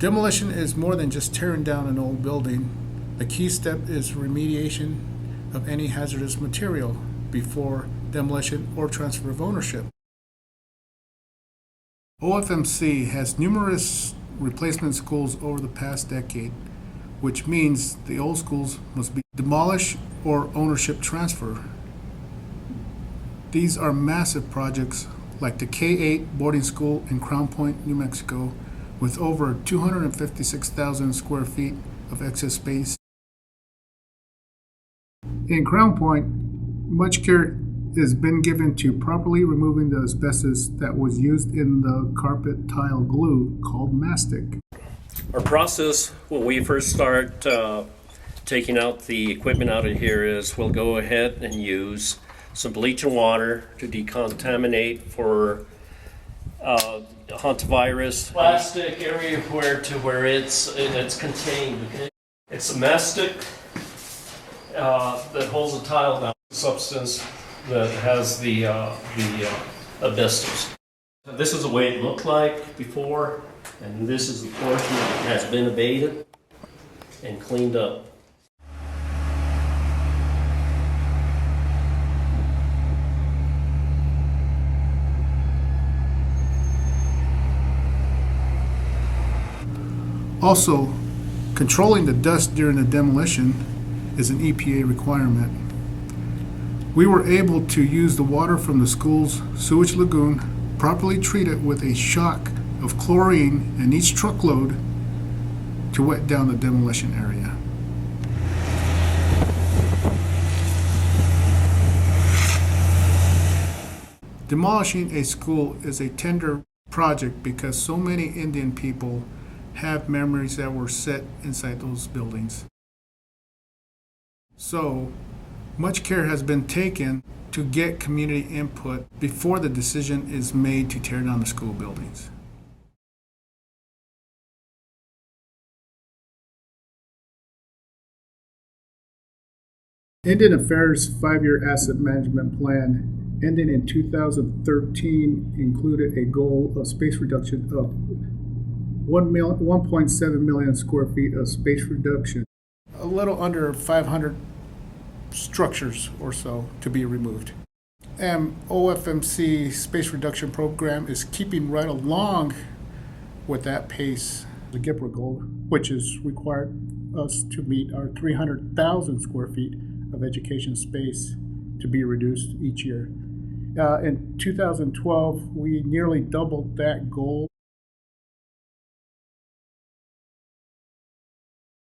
Demolition is more than just tearing down an old building. The key step is remediation of any hazardous material before demolition or transfer of ownership. OFMC has numerous replacement schools over the past decade, which means the old schools must be demolished or ownership transfer. These are massive projects like the K-8 boarding school in Crownpoint, New Mexico, with over 256,000 square feet of excess space. In Crownpoint, much care has been given to properly removing the asbestos that was used in the carpet tile glue called mastic. Our process when we first start taking out the equipment out of here is we'll go ahead and use some bleach and water to decontaminate for hantavirus. Plastic area where it's contained. Okay? It's a mastic that holds the tile down. Substance that has the asbestos. This is the way it looked like before, and this is the portion that has been abated and cleaned up. Also, controlling the dust during the demolition is an EPA requirement. We were able to use the water from the school's sewage lagoon, properly treat it with a shock of chlorine in each truckload to wet down the demolition area. Demolishing a school is a tender project because so many Indian people have memories that were set inside those buildings. So, much care has been taken to get community input before the decision is made to tear down the school buildings. Indian Affairs 5-year asset management plan ending in 2013 included a goal of space reduction of 1.7 million square feet of space reduction. A little under 500 structures or so to be removed. And OFMC space reduction program is keeping right along with that pace. The GPRA goal, which is required us to meet our 300,000 square feet of education space to be reduced each year. In 2012, we nearly doubled that goal.